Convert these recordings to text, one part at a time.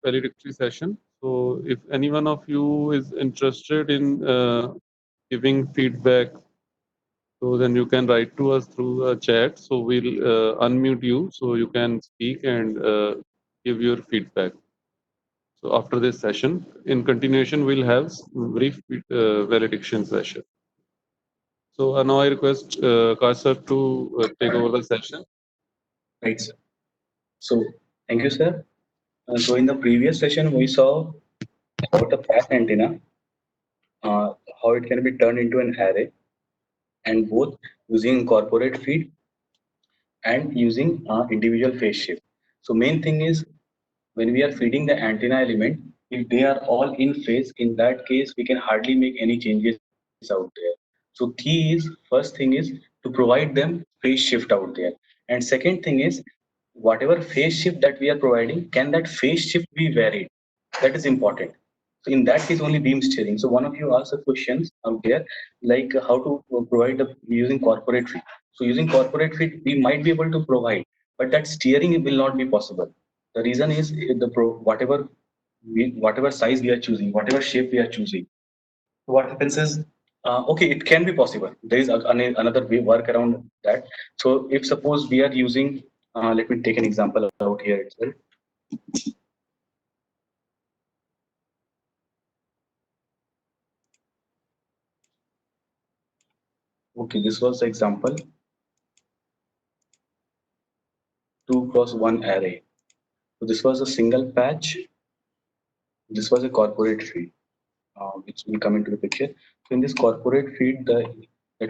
valedictory session. So if any one of you is interested in giving feedback, so then you can write to us through a chat. So we'll unmute you so you can speak and give your feedback. So after this session, in continuation, we'll have brief valediction session. So now I request Kausar to take over the session. Right, sir. So, thank you, sir. So, in the previous session, we saw about a patch antenna, how it can be turned into an array, and both using incorporate feed and using individual phase shift. So, main thing is when we are feeding the antenna element, if they are all in phase, in that case, we can hardly make any changes out there. So, key is first thing is to provide them phase shift out there, and second thing is whatever phase shift that we are providing, can that phase shift be varied? That is important. So in that case, only beam steering. So one of you asked the questions out there, like how to provide the using corporate feed. So using corporate feed, we might be able to provide, but that steering will not be possible. The reason is whatever size we are choosing, whatever shape we are choosing. So what happens is, okay, it can be possible. There is another way work around that. So if suppose we are using, let me take an example out here itself. Okay, this was the example 2x1 array. So this was a single patch. This was a corporate feed, which will come into the picture. So in this corporate feed, the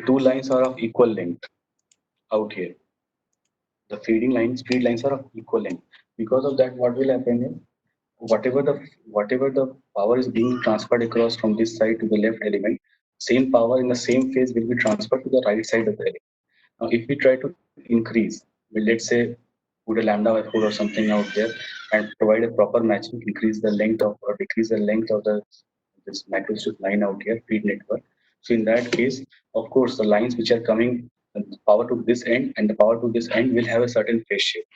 two lines are of equal length out here. The feed lines are of equal length. Because of that, what will happen is whatever the power is being transferred across from this side to the left element, same power in the same phase will be transferred to the right side of the element. Now, if we try to increase, well, let's say put a lambda by 4 or something out there and provide a proper matching, increase the length of or decrease the length of this microstrip line out here, feed network. So in that case, of course, the lines which are coming power to this end and the power to this end will have a certain phase shift.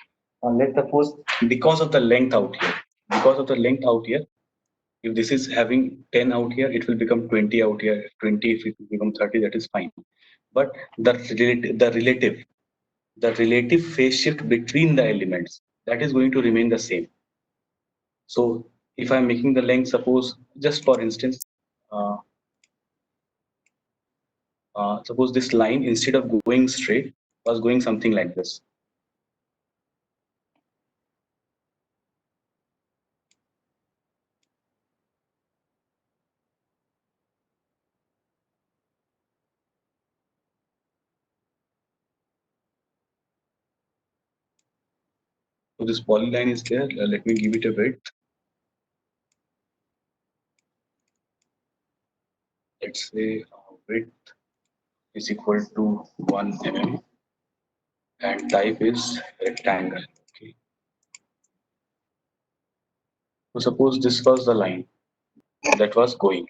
Let's suppose because of the length out here, because of the length out here, if this is having 10 out here, it will become 20 out here. 20, if it will become 30, that is fine. But the relative phase shift between the elements, that is going to remain the same. So if I'm making the length, suppose just for instance, uh, suppose this line instead of going straight was going something like this. So this polyline is there. Let me give it a width. Let's say width is equal to 1 mm and type is rectangle. Okay. So suppose this was the line that was going,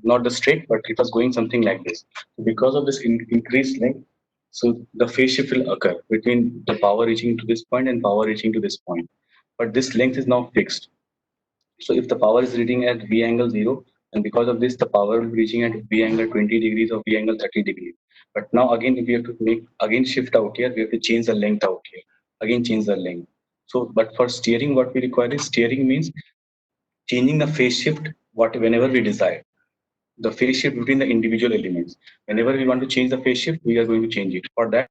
not the straight, but it was going something like this. So because of this increased length, so the phase shift will occur between the power reaching to this point and power reaching to this point. But this length is now fixed. So if the power is reading at V angle 0, and because of this, the power will be reaching at V angle 20 degrees or V angle 30 degrees. But now again, if we have to make again shift out here, we have to change the length out here. Again, change the length. So, but for steering, what we require is steering means changing the phase shift whenever we desire. The phase shift between the individual elements. Whenever we want to change the phase shift, we are going to change it. For that,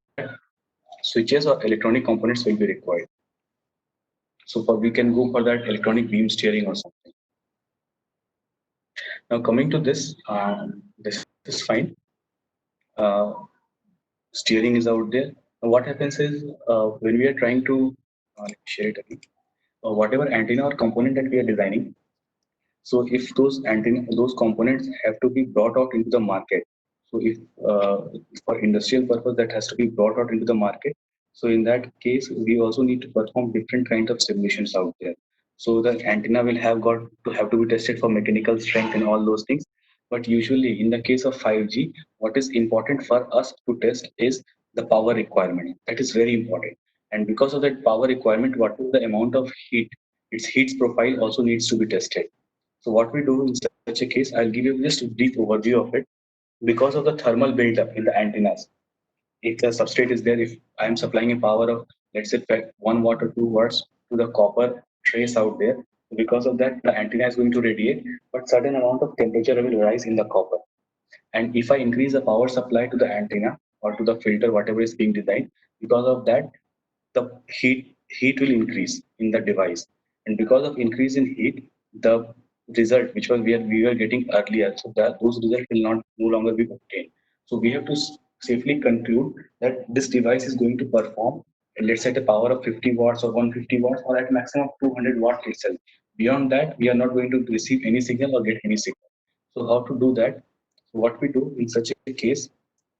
switches or electronic components will be required. So for we can go for that electronic beam steering or something. Now coming to this is fine. Uh, Steering is out there. Now what happens is when we are trying to let me share it again. Whatever antenna or component that we are designing, so if those components have to be brought out into the market, so if for industrial purpose that has to be brought out into the market, so in that case we also need to perform different kinds of simulations out there. So the antenna will have to be tested for mechanical strength and all those things. But usually in the case of 5G, what is important for us to test is the power requirement. That is very important. And because of that power requirement, what is the amount of heat its heat profile also needs to be tested. So what we do in such a case, I'll give you just a brief overview of it. Because of the thermal buildup in the antennas, if the substrate is there, if I am supplying a power of, let's say, 1 watt or 2 watts to the copper trace out there, because of that, the antenna is going to radiate, but certain amount of temperature will rise in the copper. And if I increase the power supply to the antenna or to the filter, whatever is being designed, because of that, the heat will increase in the device. And because of increase in heat, the result which was we were getting earlier, so that those results will not no longer be obtained. So we have to safely conclude that this device is going to perform, let's say, at a power of 50 watts or 150 watts or at maximum 200 watts itself. Beyond that, we are not going to receive any signal or get any signal. So how to do that? So what we do in such a case,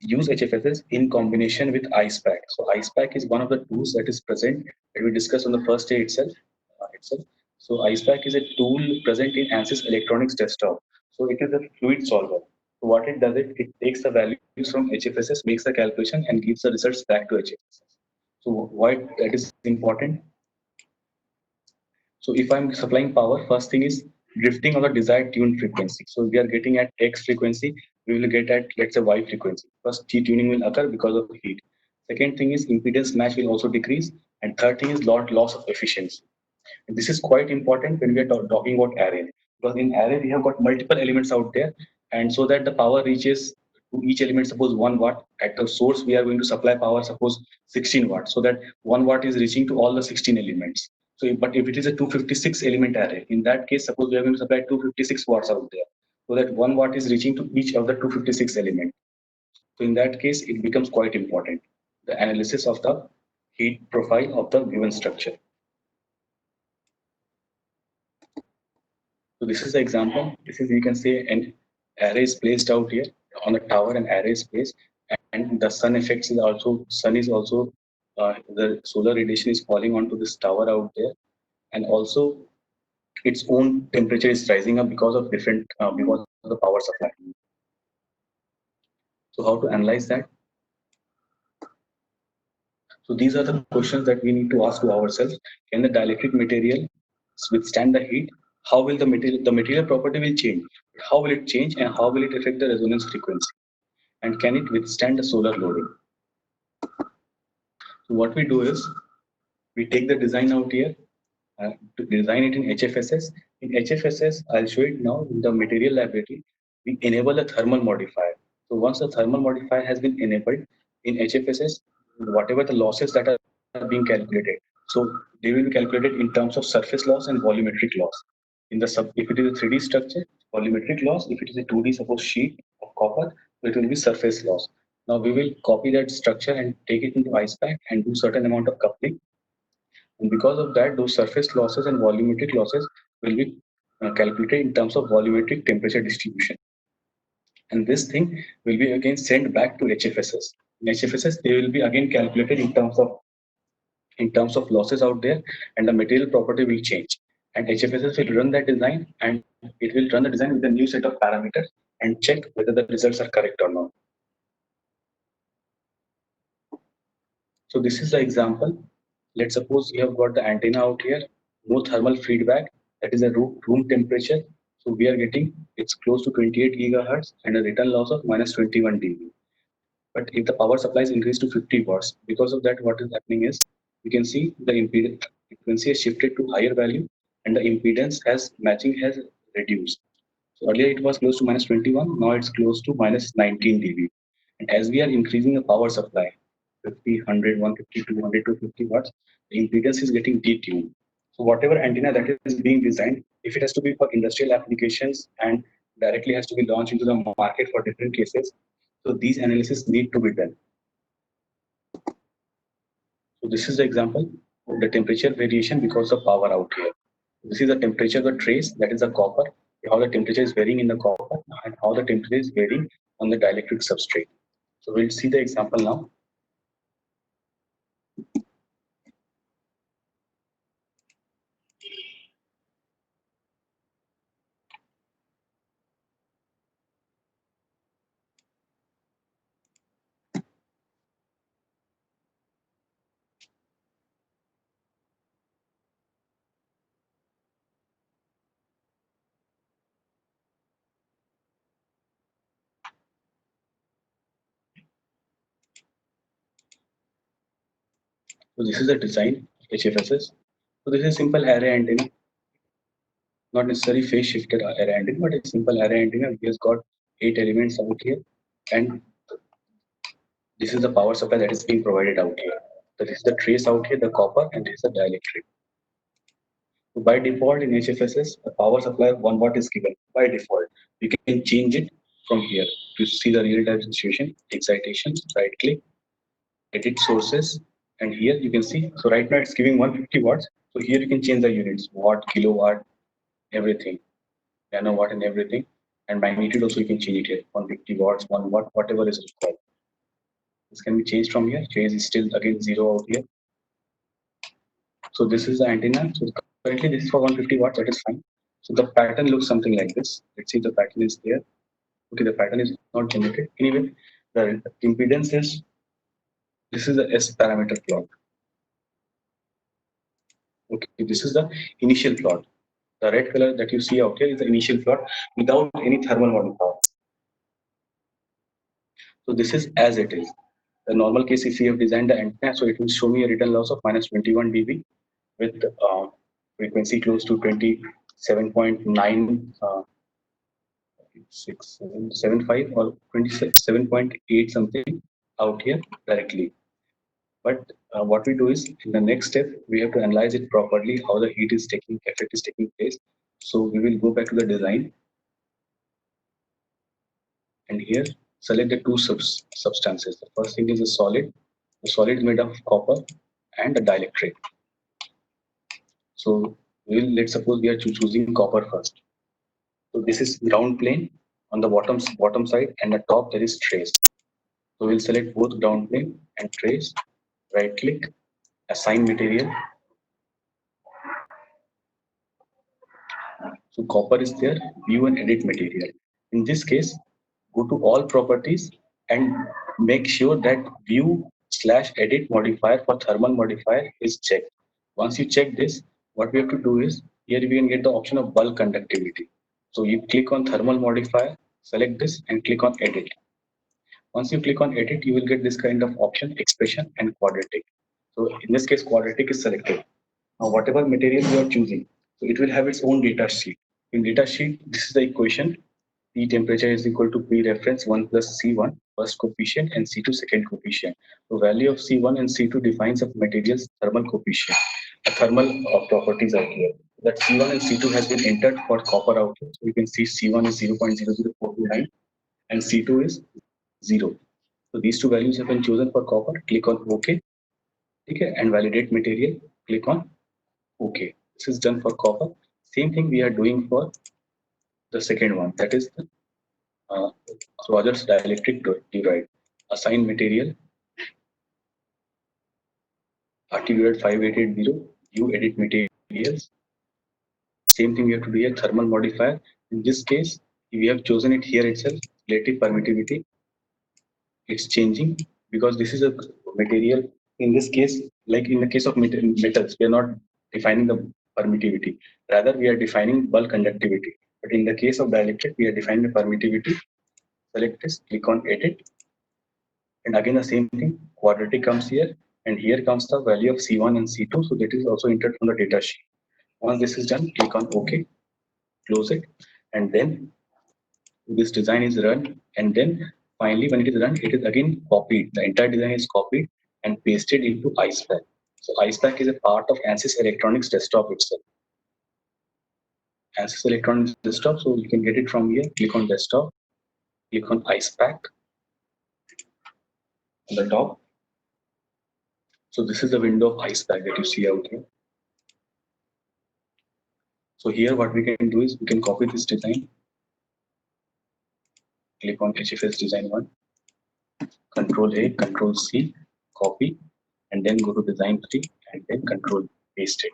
use HFSS in combination with IcePack. So IcePack is one of the tools that is present that we discussed on the first day itself. So IcePack is a tool present in ANSYS Electronics desktop. So it is a fluid solver. So what it does, it takes the values from HFSS, makes the calculation, and gives the results back to HFSS. So why that is important? So if I'm supplying power, first thing is drifting on the desired tune frequency. So if we are getting at X frequency, we will get at, let's say, Y frequency. First, T tuning will occur because of heat. Second thing is impedance match will also decrease. And third thing is loss of efficiency. And this is quite important when we are talking about array. Because in array, we have got multiple elements out there. And so that the power reaches to each element, suppose 1 watt. At the source, we are going to supply power, suppose 16 watts. So that 1 watt is reaching to all the 16 elements. So, but if it is a 256 element array, in that case, suppose we are going to supply 256 watts out there. So that 1 watt is reaching to each of the 256 elements. So in that case, it becomes quite important, the analysis of the heat profile of the given structure. So this is the example. This is, you can say, an array is placed out here on the tower. An array is placed, and the sun effects is also, sun is also, the solar radiation is falling onto this tower out there, and also its own temperature is rising up because of different because of the power supply. So how to analyze that? So these are the questions that we need to ask to ourselves. Can the dielectric material withstand the heat? How will the material property will change? How will it change, and how will it affect the resonance frequency? And can it withstand the solar loading? So what we do is we take the design out here to design it in HFSS. In HFSS, I'll show it now in the material library. We enable a thermal modifier. So once the thermal modifier has been enabled in HFSS, whatever the losses that are being calculated, so they will be calculated in terms of surface loss and volumetric loss. In the if it is a 3D structure, volumetric loss. If it is a 2D, suppose sheet of copper, so it will be surface loss. Now we will copy that structure and take it into IcePack and do certain amount of coupling, and because of that, those surface losses and volumetric losses will be calculated in terms of volumetric temperature distribution. And this thing will be again sent back to HFSS. In HFSS, they will be again calculated in terms of losses out there, and the material property will change. And HFSS will run that design, and it will run the design with a new set of parameters and check whether the results are correct or not. So this is the example. Let's suppose you have got the antenna out here, no thermal feedback, that is a room temperature. So we are getting, it's close to 28 gigahertz and a return loss of minus 21 dB. But if the power supply is increased to 50 watts, because of that, what is happening is, you can see the impedance frequency has shifted to higher value, and the impedance has matching has reduced. So earlier it was close to minus 21, now it's close to minus 19 dB. And as we are increasing the power supply, 50, 100, 150, 200, 250 watts, the impedance is getting detuned. So whatever antenna that is being designed, if it has to be for industrial applications and directly has to be launched into the market for different cases, so these analysis need to be done. So this is the example of the temperature variation because of power out here. This is the temperature of the trace, that is the copper, how the temperature is varying in the copper and how the temperature is varying on the dielectric substrate. So we'll see the example now. So this is the design HFSS. So this is simple array antenna, not necessarily phase shifted array antenna, but a simple array antenna. We has got 8 elements out here, and this is the power supply that is being provided out here. So this is the trace out here, the copper, and this is the dielectric. So by default in HFSS, the power supply of 1 watt is given by default. You can change it from here to see the real-time situation, excitation, right click, edit sources, and here you can see. So right now it's giving 150 watts. So here you can change the units, watt, kilowatt, everything, nanowatt and everything. And magnitude also you can change it here, 150 watts, 1 watt, whatever is required. This can be changed from here. Phase is still again 0 out here. So this is the antenna. So currently this is for 150 watts, that is fine. So the pattern looks something like this. Let's see, the pattern is there. Okay, the pattern is not generated. Anyway, the impedance is, this is the S parameter plot. Okay, this is the initial plot. The red color that you see out here is the initial plot without any thermal modifier. So this is as it is. The normal case, if you have designed the antenna, so it will show me a return loss of minus 21 dB with frequency close to 27.9 675 or 27.8 something out here directly. But what we do is, in the next step, we have to analyze it properly, how the heat is taking, effect is taking place. So we will go back to the design, and here select the two substances. The first thing is a solid. The solid is made of copper and a dielectric. So let's suppose we are choosing copper first. So this is ground plane on the bottom side, and the top there is trace. So we'll select both ground plane and trace, right click, assign material. So copper is there, view and edit material. In this case, go to all properties and make sure that view slash edit modifier for thermal modifier is checked. Once you check this, what we have to do is, here we can get the option of bulk conductivity. So you click on thermal modifier, select this and click on edit. Once you click on edit, you will get this kind of option, expression and quadratic. So in this case, quadratic is selected. Now whatever material you are choosing, so it will have its own data sheet. In data sheet, this is the equation. P temperature is equal to P reference 1 plus C1 first coefficient and C2 second coefficient. So value of C1 and C2 defines a material's thermal coefficient, a thermal properties out here. That C1 and C2 has been entered for copper out here. So you can see C1 is 0.00429 and C2 is 0. So these two values have been chosen for copper. Click on OK. Okay, and validate material. Click on OK. This is done for copper. Same thing we are doing for the second one. That is the Rogers dielectric telluride. Assign material. RT 5880. View edit materials. Same thing we have to do here. Thermal modifier. In this case, we have chosen it here itself. Relative permittivity. It's changing because this is a material. In this case, like in the case of metals, we are not defining the permittivity. Rather, we are defining bulk conductivity. But in the case of dielectric, we are defining the permittivity. Select this, click on edit. And again, the same thing, quadratic comes here. And here comes the value of C1 and C2. So that is also entered from the data sheet. Once this is done, click on OK, close it. And then this design is run. And then finally, when it is run, it is again copied. The entire design is copied and pasted into IcePack. So IcePack is a part of ANSYS Electronics desktop itself. ANSYS Electronics desktop, so you can get it from here. Click on desktop, click on IcePack on the top. So this is the window of IcePack that you see out here. So here what we can do is we can copy this design. Click on HFS design 1, Control A, Control C, copy, and then go to design 3 and then Control paste it.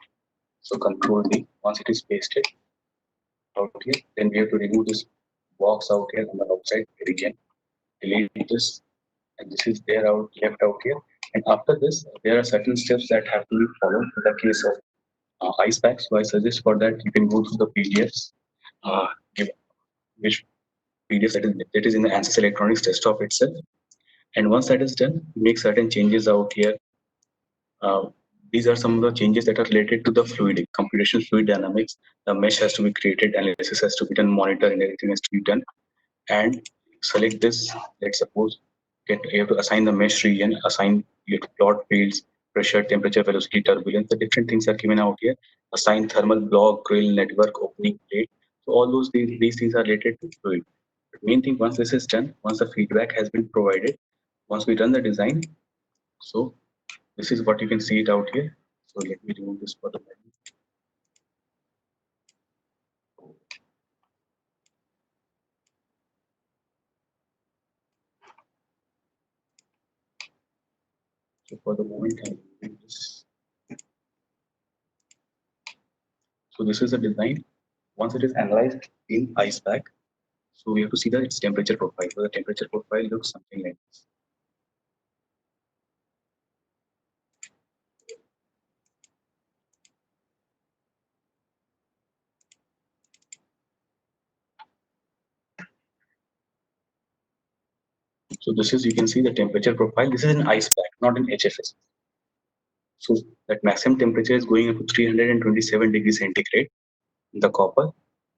So Control D, once it is pasted out here, then we have to remove this box out here on the outside region, delete this, and this is there out left out here. And after this, there are certain steps that have to be followed in the case of IcePack. So I suggest for that you can go through the PDFs, which PDF that is in the ANSYS Electronics desktop itself. And once that is done, make certain changes out here Uh, these are some of the changes that are related to the fluidic, computational fluid dynamics. The mesh has to be created, analysis has to be done, monitor, and everything has to be done. And select this. Let's suppose you have to assign the mesh region, assign your plot fields, pressure, temperature, velocity, turbulence. The different things are given out here. Assign thermal block, grill, network, opening plate. So all these things are related to fluid. The main thing, once this is done, once the feedback has been provided, once we run the design, so this is what you can see it out here. So let me remove this for the moment. So for the moment, I'm removing this. So this is the design. Once it is analyzed in IcePack, so we have to see that its temperature profile. So the temperature profile looks something like this. So this is, you can see the temperature profile. This is an IcePack, not an HFS. So that maximum temperature is going up to 327 degrees centigrade in the copper,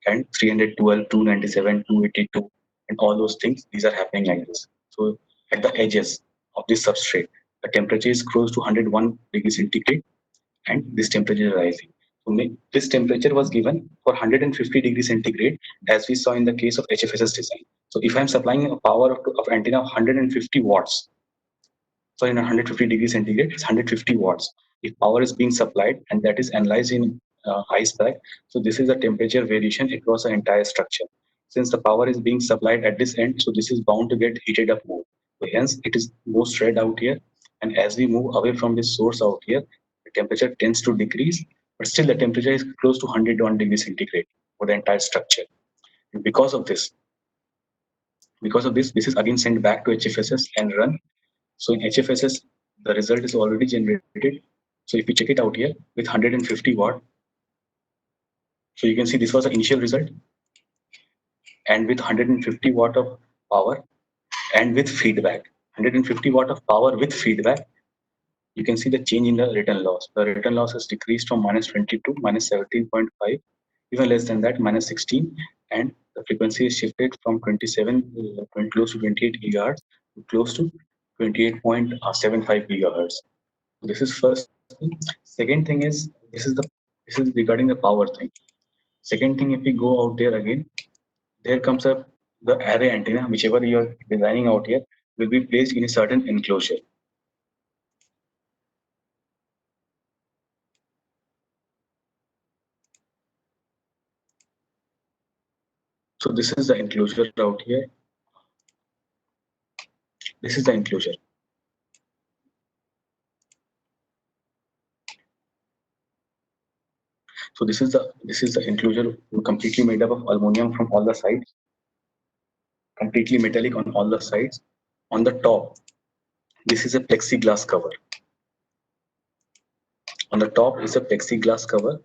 and 312, 297, 282, and all those things. These are happening like this. So at the edges of this substrate, the temperature is close to 101 degrees centigrade, and this temperature is rising. So this temperature was given for 150 degrees centigrade, as we saw in the case of HFSS design. So if I'm supplying a power of antenna of 150 watts, so in 150 degrees centigrade, it's 150 watts. If power is being supplied and that is analyzed in IcePack, so this is the temperature variation across the entire structure. Since the power is being supplied at this end, so this is bound to get heated up more. So hence, it is more spread out here. And as we move away from this source out here, the temperature tends to decrease, but still the temperature is close to 101 degrees centigrade for the entire structure. And because of this, this is again sent back to HFSS and run. So in HFSS, the result is already generated. So if you check it out here with 150 watt, so you can see this was the initial result, and with 150 watt of power and with feedback, 150 watt of power with feedback, you can see the change in the return loss. The return loss has decreased from minus 22, minus 17.5, even less than that, minus 16, and the frequency is shifted from 27, close to 28 gigahertz to close to 28.75 gigahertz. This is first thing. Second thing is, this is regarding the power thing. Second thing, if we go out there again, there comes up the array antenna, whichever you are designing out here, will be placed in a certain enclosure. So this is the enclosure out here. This is the enclosure. So this is the enclosure completely made up of aluminum from all the sides, completely metallic on all the sides. On the top, this is a plexiglass cover. On the top is a plexiglass cover.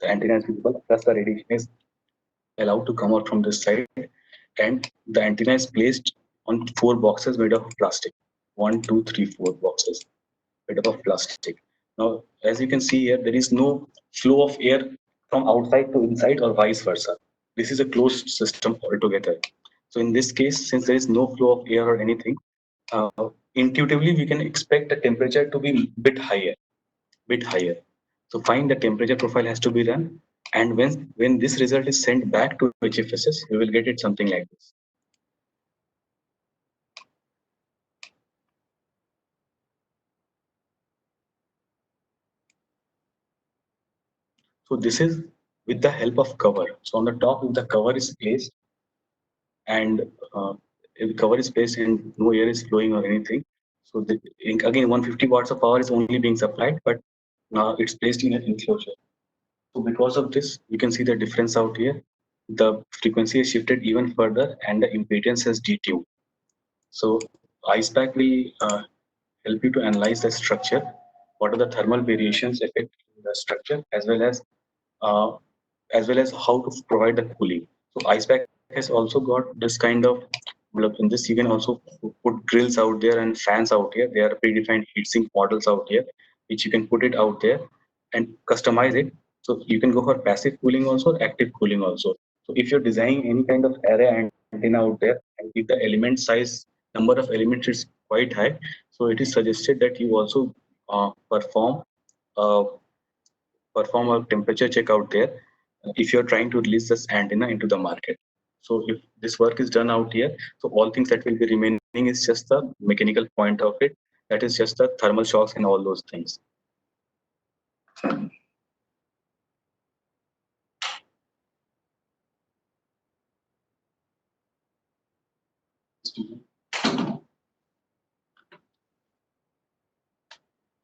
The antenna is visible, plus the radiation is allowed to come out from this side, and the antenna is placed on 4 boxes made of plastic. 1, 2, 3, 4 boxes made up of plastic. Now, as you can see here, there is no flow of air from outside to inside or vice versa. This is a closed system altogether. So in this case, since there is no flow of air or anything, uh, intuitively we can expect the temperature to be bit higher. So find the temperature profile has to be run, and when this result is sent back to HFSS, we will get it something like this. So this is with the help of cover. So on the top, if the cover is placed, and if the cover is placed and no air is flowing or anything, so again 150 watts of power is only being supplied, but now it's placed in an enclosure. So because of this, you can see the difference out here. The frequency is shifted even further, and the impedance has detuned. So IcePack will help you to analyze the structure, what are the thermal variations affect the structure, uh, as well as how to provide the cooling. So IcePack has also got this kind of, in this you can also put grills out there and fans out here. They are predefined heatsink models out here. which you can put it out there and customize it. So you can go for passive cooling also, active cooling also. So if you're designing any kind of array antenna out there, and if the element size, number of elements is quite high, so it is suggested that you also uh, perform a temperature check out there if you're trying to release this antenna into the market. So if this work is done out here, so all things that will be remaining is just the mechanical point of it. That is just the thermal shocks and all those things.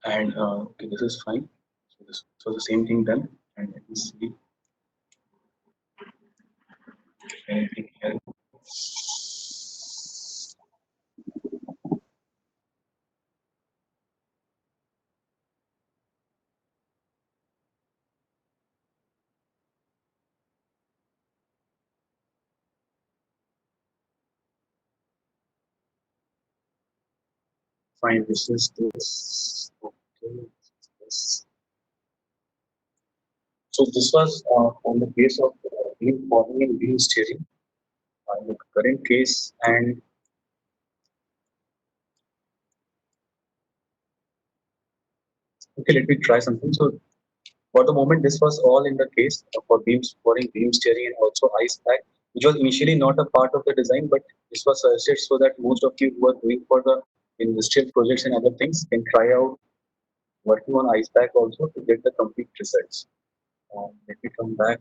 And okay, this is fine. So the same thing done. And let me see anything here. Fine, this is this. Okay, this. So this was on the case of beam forming and beam steering. In the current case, and okay, let me try something. So for the moment, this was all in the case for beams pouring, beam steering, and also ice pack, which was initially not a part of the design, but this was suggested so that most of you who are doing for the industrial projects and other things can try out working on ice pack also to get the complete results. Let me come back.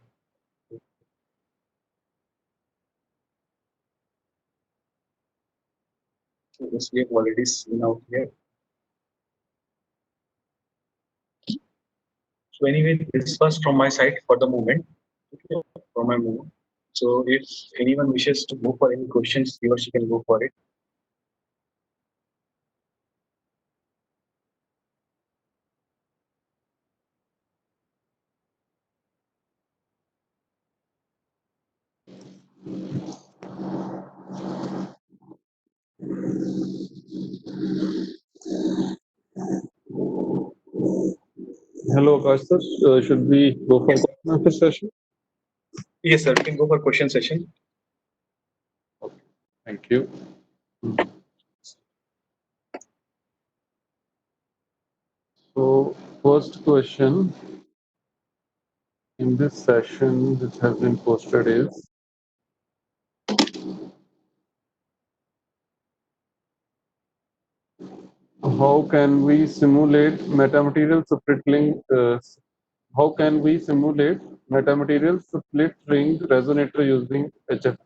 So this we have already seen out here. So anyway, this was from my side for the moment. Okay, for my moment. So if anyone wishes to go for any questions, he or she can go for it. Hello, Akash sir. Should we go for Yes, sir. question answer session? Yes, sir. We can go for question session. Okay. Thank you. So, first question in this session which has been posted is, how can we simulate metamaterial how can we simulate metamaterial split ring resonator using HF?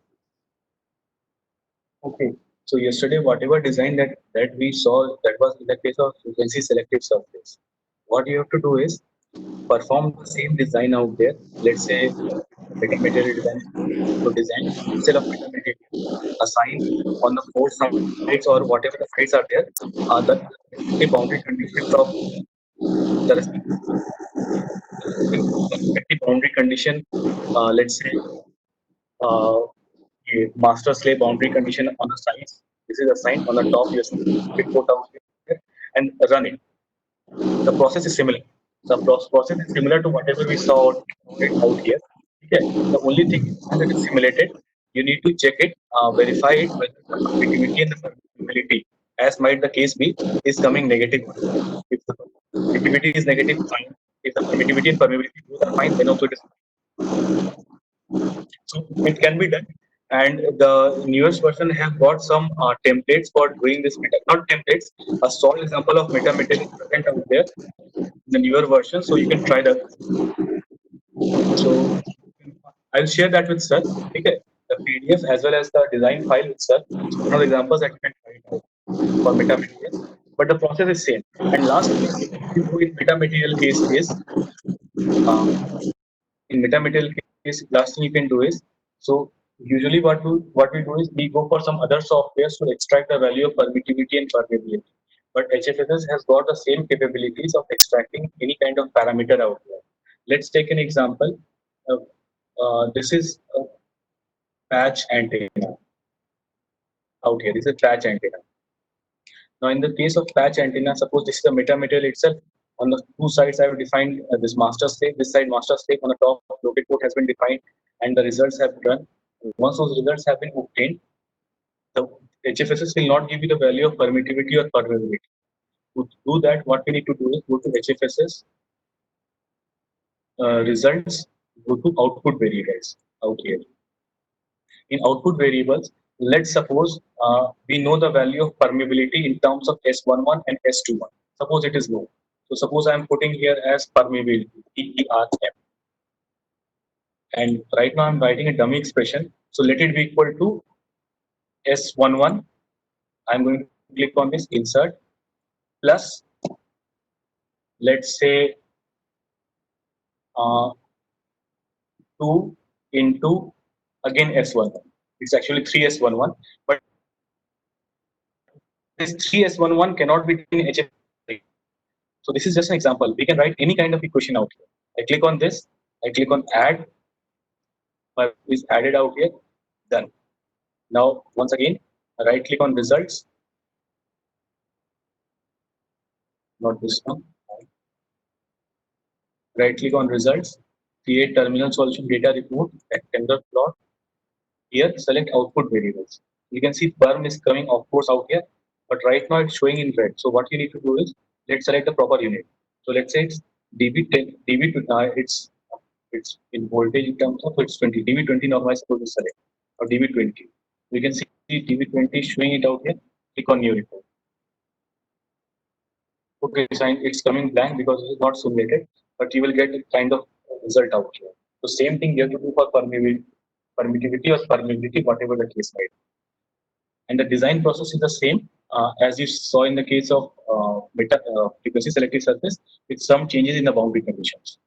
Okay. So yesterday, whatever design that we saw, that was in the case of frequency selective surface. What you have to do is perform the same design out there. Let's say metamaterial design. So design instead of metamaterial, assign on the four sides or whatever the sides are there, the respective boundary conditions of the respective boundary condition. Let's say uh, a master slave boundary condition on the sides. This is assigned on the top. You assign put out here and run it. The process is similar. The process is similar to whatever we saw it out here. Okay. The only thing is that it's simulated. You need to check it, verify it whether the permittivity and the permeability, as might the case be, is coming negative. If the permittivity is negative, fine. If the permittivity and permeability both are fine, then also it is so it can be done. And the newest version have got some templates for doing this meta. Not templates, a solid example of metamaterial is present out there in the newer version. So you can try that. So I'll share that with sir. Okay. The PDF as well as the design file with sir. So one of the examples that you can try it out for metamaterial. But the process is same. And last thing you do in metamaterial case is uh, in metamaterial case, last thing you can do is so usually what we do is we go for some other softwares to extract the value of permittivity and permeability. But HFSS has got the same capabilities of extracting any kind of parameter out there. Let's take an example. This is a patch antenna out here. This is a patch antenna. Now, in the case of patch antenna, suppose this is the metamaterial itself. On the two sides, I have defined this master slave. This side master slave on the top located port has been defined, and the results have run. Once those results have been obtained, the HFSS will not give you the value of permittivity or permeability. To do that, what we need to do is go to HFSS results, go to output variables out here. In output variables, let's suppose we know the value of permeability in terms of S11 and S21. Suppose it is low. So suppose I am putting here as permeability, PERM. And right now I'm writing a dummy expression. So let it be equal to S11. I'm going to click on this insert plus, let's say, 2 into again S11. It's actually 3S11, but this 3S11 cannot be in HFSS. So this is just an example. We can write any kind of equation out here. I click on this. I click on add. My is added out here. Done. Now once again, right click on results. Not this one. Right click on results. Create terminal solution data report. Rectangular plot. Here select output variables. You can see perm is coming of course out here, but right now it's showing in red. So what you need to do is let's select the proper unit. So let's say it's dB10, it's in voltage in terms of it's 20 dB20 normally supposed to select or dB20. We can see dB20 showing it out here. Click on new report. Okay, it's coming blank because it is not simulated, but you will get a kind of result out here. So same thing you have to do for permeability or permeability, whatever the case might be. And the design process is the same as you saw in the case of frequency selective surface with some changes in the boundary conditions.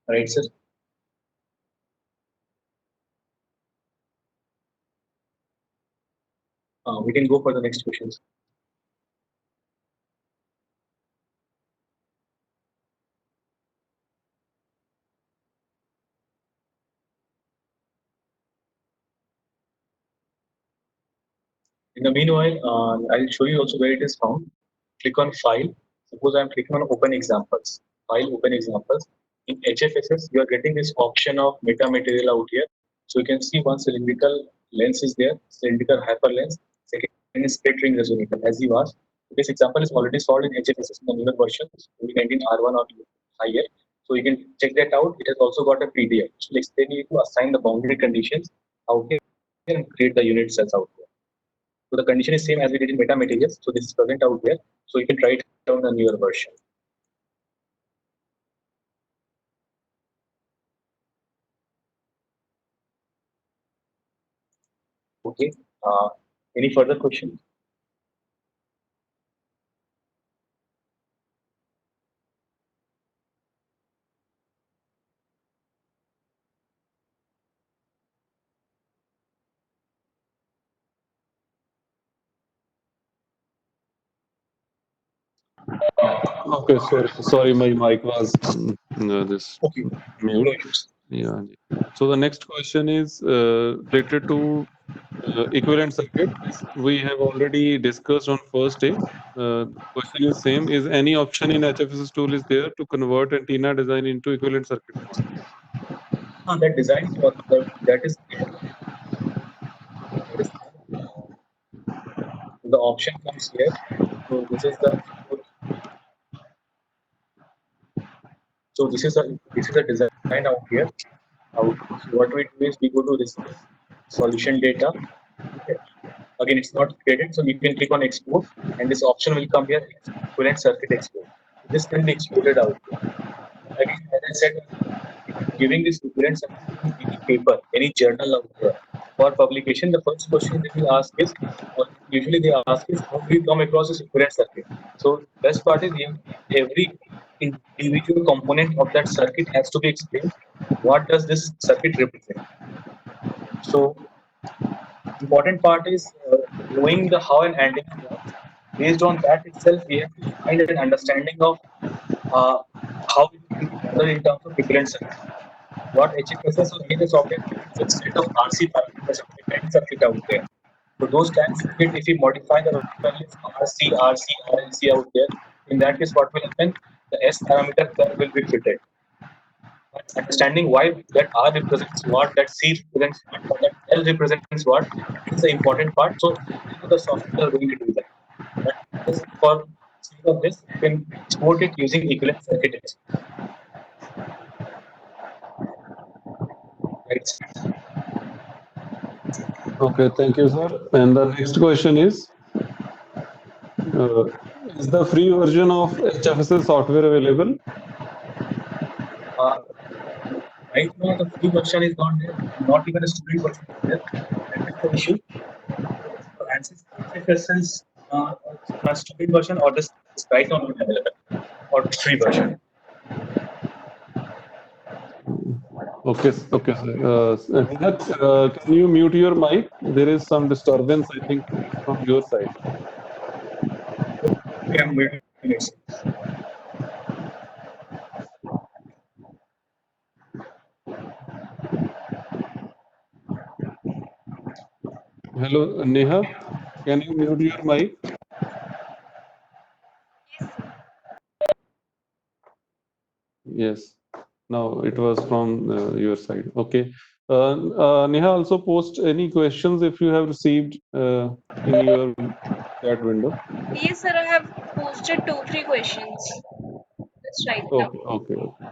Right, sir? We can go for the next questions. In the meanwhile, I'll show you also where it is found. Click on File. Suppose I'm clicking on Open Examples. File, Open Examples. In HFSS, you are getting this option of metamaterial out here. So you can see one cylindrical lens is there, cylindrical hyperlens. Second is split ring resonator, as you asked. This example is already solved in HFSS in the newer version, 2019 R1 or higher. So you can check that out. It has also got a PDF. So explain you to assign the boundary conditions out here and create the unit cells out here. So the condition is same as we did in metamaterials. So this is present out there. So you can try it on the newer version. Okay. Any further questions? Okay, sorry, my mic was this Okay. No mute. issues. Yeah. So the next question is related to equivalent circuit. We have already discussed on first day. Question is same. Is any option in HFSS tool is there to convert antenna design into equivalent circuit? That design for that is there. That is there. The option comes here. So this is the this is a design out here. Out. So what we do is we go to this solution data. Okay. Again, it's not created, so you can click on export, and this option will come here, equivalent circuit export. This can be exported out here. Again, as I said, giving this equivalent circuit in any paper, any journal out there for publication, the first question they will ask is, or usually they ask is, how do you come across this equivalent circuit? So best part is every individual component of that circuit has to be explained. What does this circuit represent? So important part is knowing the how an antenna works. Based on that itself, we have to find an understanding of uh, how it can be gathered in terms of equivalent circuit. What HFSS or VHS object is a set of RC parameters of the kind circuit out there. So those tags circuit, if we modify the values RC, RC, RLC out there, in that case, what will happen? The S parameter curve will be fitted. But understanding why that R represents what, that C represents what, or that L represents what, that is the important part. So how the software are going to do that. But just for sake of this, you can export it using equivalence architecture. Right. Okay, thank you, sir. And the next question uh, is the free version of HFSS software available? Uh, right now, the free version is not there. Not even a student version is there. That is the issue. So ANSYS HFSS student version or this is right now not available or free version. Okay, okay, sir. Nehat, can you mute your mic? There is some disturbance, I think, from your side. Okay, I'm waiting. Hello, Neha. Can you mute your mic? Yes. Now it was from your side. Okay. Neha, also post any questions if you have received in your chat window. Yes, sir, I have posted 2-3 questions. Just right now. Okay, okay, okay.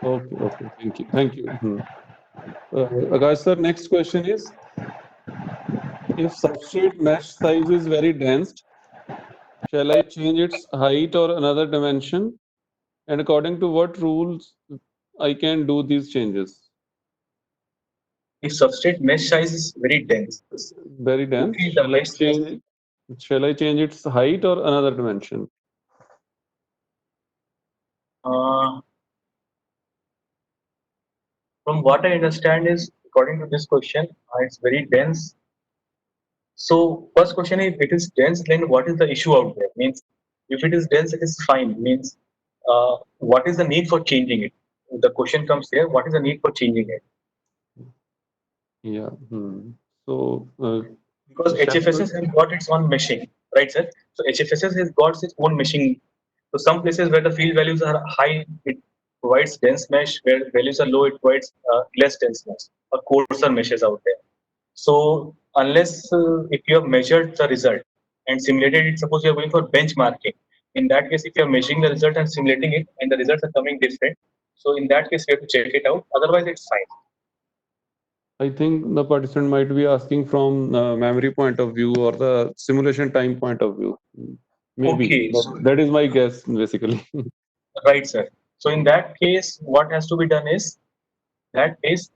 Okay, okay. Thank you. Thank you. Akash sir, next question is, if substrate mesh size is very dense, shall I change its height or another dimension? And according to what rules I can do these changes? If substrate mesh size is very dense, Very dense. okay, the mesh size, Shall I change its height or another dimension? uh, from what I understand is, according to this question, it's very dense. So first question is, if it is dense, then what is the issue out there? Means if it is dense, it is fine. Means what is the need for changing it? The question comes here. What is the need for changing it? Yeah. So, Because shall HFSS has got its own meshing, right, sir? So HFSS has got its own meshing. So some places where the field values are high, it provides dense mesh. Where values are low, it provides less dense mesh or coarser meshes out there. So unless if you have measured the result and simulated it, suppose you are going for benchmarking. In that case, if you are measuring the result and simulating it, and the results are coming different, so in that case, you have to check it out. Otherwise, it's fine. I think the participant might be asking from memory point of view or the simulation time point of view. Maybe Okay, so that is my guess, basically. right, sir. So in that case, what has to be done is that is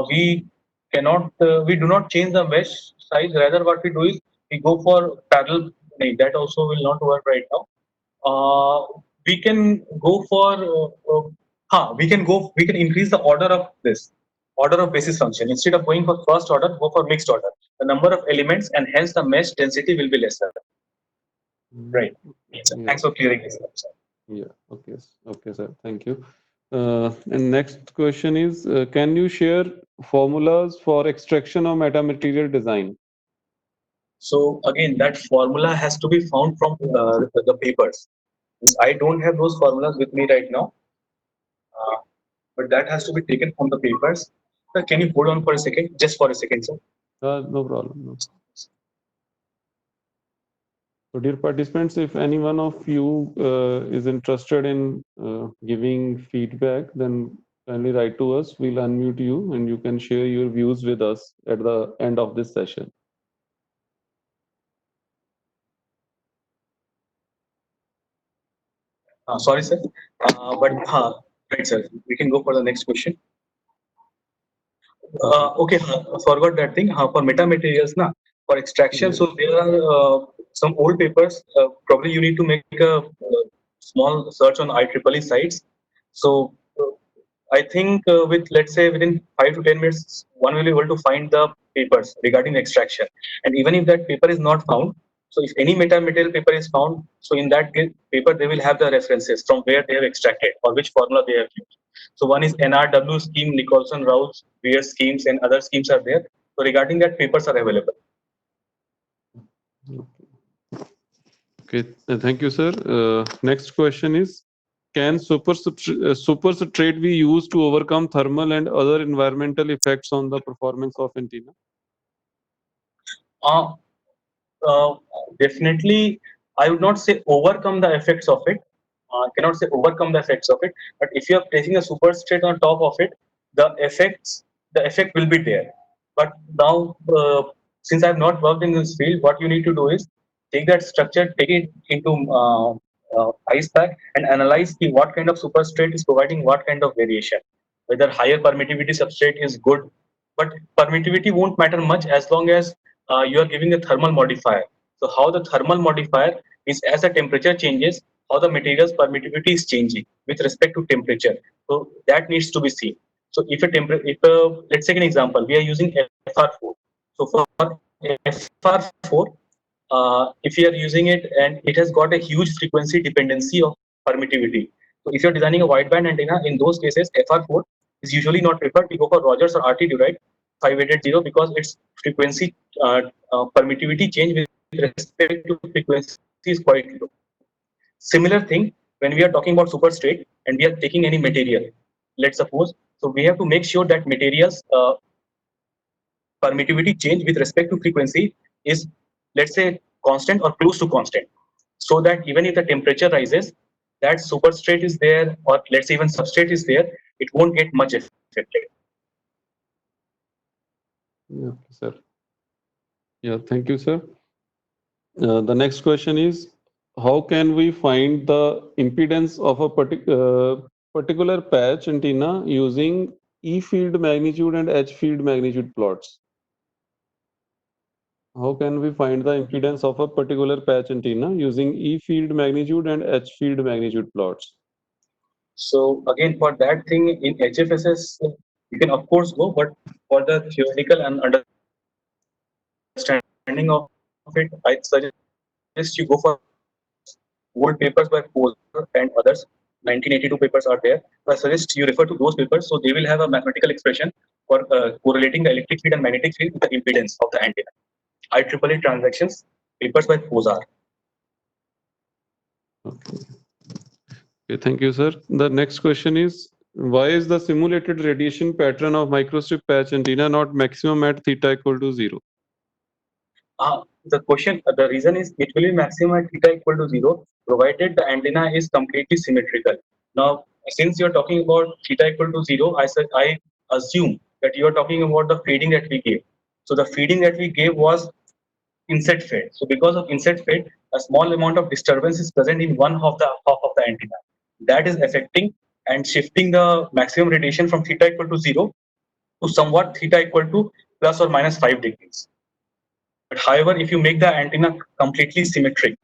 we cannot we do not change the mesh size. Rather, what we do is we go for parallel. That also will not work right now. We can go for we can increase the order of this order of basis function. Instead of going for first order, go for mixed order. The number of elements and hence the mesh density will be lesser. Right. So Yeah. thanks for clearing this up, sir. Yeah. Okay. Okay, sir. Thank you. And next question is, can you share formulas for extraction of metamaterial design? So again, that formula has to be found from the papers. I don't have those formulas with me right now, but that has to be taken from the papers. Sir, can you hold on for a second? Just for a second, sir. No problem. No. So, dear participants, if any one of you is interested in giving feedback, then kindly write to us. We'll unmute you and you can share your views with us at the end of this session. Sorry, sir. Right, sir. We can go for the next question. Okay, forgot that thing. For metamaterials, na, for extraction, so there are some old papers. Probably you need to make a small search on IEEE sites. So I think with let's say within 5 to 10 minutes, one will be able to find the papers regarding extraction. And even if that paper is not found, so if any metamaterial paper is found, so in that paper they will have the references from where they have extracted or which formula they have used. So one is NRW scheme, Nicholson Rouse, various schemes and other schemes are there. So regarding that, papers are available. Okay, thank you, sir. Next question is, can superstrate be used to overcome thermal and other environmental effects on the performance of antenna? Uh, uh, Definitely, I would not say overcome the effects of it. Cannot say overcome the effects of it. But if you are placing a superstrate on top of it, the effect will be there. But now, since I have not worked in this field, what you need to do is take that structure, take it into ice pack, and analyze what kind of superstrate is providing what kind of variation. Whether higher permittivity substrate is good, but permittivity won't matter much as long as you are giving a thermal modifier. So how the thermal modifier is as the temperature changes, how the material's permittivity is changing with respect to temperature. So that needs to be seen. So let's take an example, we are using FR4. So for FR4, if you are using it and it has got a huge frequency dependency of permittivity. So if you're designing a wideband antenna, in those cases, FR4 is usually not preferred. We go for Rogers or RT Durite 5880 because its frequency permittivity change with respect to frequency is quite low. Similar thing when we are talking about superstrate and we are taking any material, let's suppose, so we have to make sure that materials permittivity change with respect to frequency is, let's say, constant or close to constant, so that even if the temperature rises, that superstrate is there, or let's say even substrate is there, it won't get much affected. Yeah, sir. Yeah, thank you, sir. The next question is, how can we find the impedance of a particular patch antenna using E field magnitude and H field magnitude plots? How can we find the impedance of a particular patch antenna using E field magnitude and H field magnitude plots? So again, for that thing in HFSS, you can of course go, but for the theoretical and understanding of it, I suggest you go for old papers by Poser and others. 1982 papers are there. So I suggest you refer to those papers. So they will have a mathematical expression for correlating the electric field and magnetic field with the impedance of the antenna. IEEE transactions, papers by Poser. Okay. Okay, thank you, sir. The next question is, why is the simulated radiation pattern of microstrip patch antenna not maximum at theta equal to 0? The reason is it will be maximum at theta equal to 0, provided the antenna is completely symmetrical. Now, since you're talking about theta equal to 0, I assume that you're talking about the feeding that we gave. So the feeding that we gave was inset fed. So because of inset fed, a small amount of disturbance is present in one half of the antenna. That is affecting and shifting the maximum radiation from theta equal to 0 to somewhat theta equal to plus or minus 5 degrees. But however, if you make the antenna completely symmetric,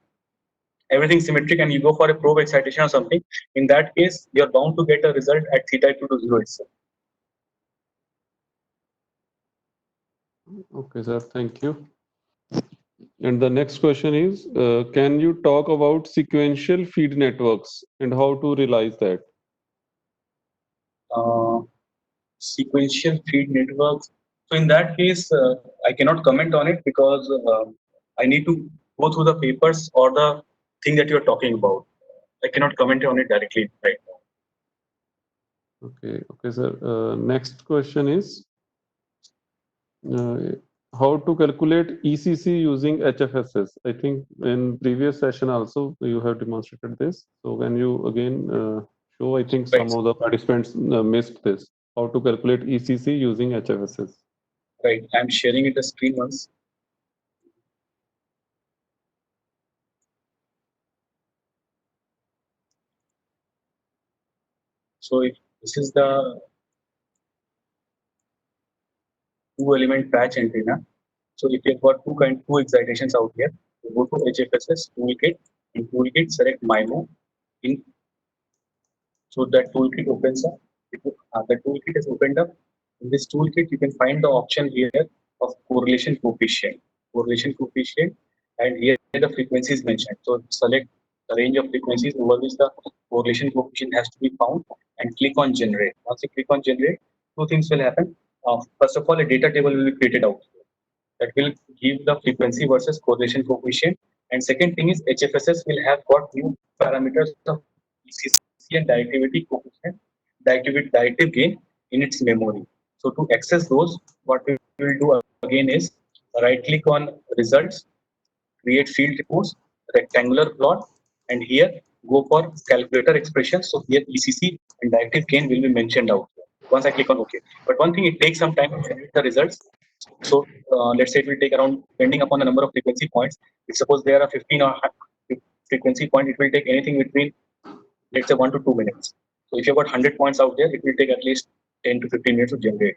everything symmetric, and you go for a probe excitation or something, in that case, you're bound to get a result at theta equal to 0 itself. Okay, sir, thank you. And the next question is, can you talk about sequential feed networks and how to realize that? Uh, Sequential feed networks. So in that case, I cannot comment on it because I need to go through the papers or the thing that you're talking about. I cannot comment on it directly right now. Okay, sir. Next question is, uh, how to calculate ECC using HFSS? I think in previous session also you have demonstrated this. So can you again show? I think Right. some of the participants missed this. How to calculate ECC using HFSS? Right. I'm sharing it the screen once. So if this is the two element patch antenna. So if you've got two excitations out here, you go to HFSS toolkit, and toolkit select MIMO. In So that toolkit opens up. The toolkit is opened up. In this toolkit, you can find the option here of correlation coefficient. Correlation coefficient, and here the frequency is mentioned. So select the range of frequencies over which the correlation coefficient has to be found, and click on generate. Once you click on generate, two things will happen. First of all, a data table will be created out. that will give the frequency versus correlation coefficient. And second thing is HFSS will have got new parameters of ECC and directivity coefficient, directive gain in its memory. So to access those, what we will do again is right click on results, create field reports, rectangular plot, and here go for calculator expression. So here ECC and directive gain will be mentioned out here. Once I click on OK. But one thing, it takes some time to generate the results. So let's say it will take around, depending upon the number of frequency points. If suppose there are 15 or frequency point, it will take anything between, let's say, 1 to 2 minutes. So if you've got 100 points out there, it will take at least 10 to 15 minutes to generate.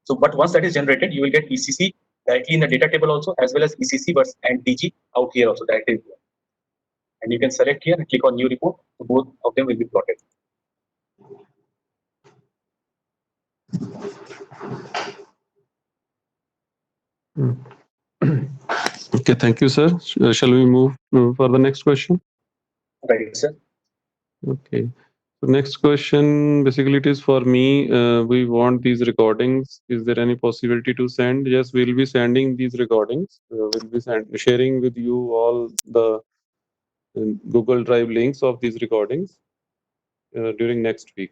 So, but once that is generated, you will get ECC directly in the data table also, as well as ECC versus and DG out here also directly. And you can select here and click on new report. So both of them will be plotted. Okay, thank you, sir. Shall we move for the next question? Right, sir. Okay. So next question, basically it is for me. We want these recordings. Is there any possibility to send? Yes, we'll be sending these recordings. We'll be sharing with you all the Google Drive links of these recordings during next week.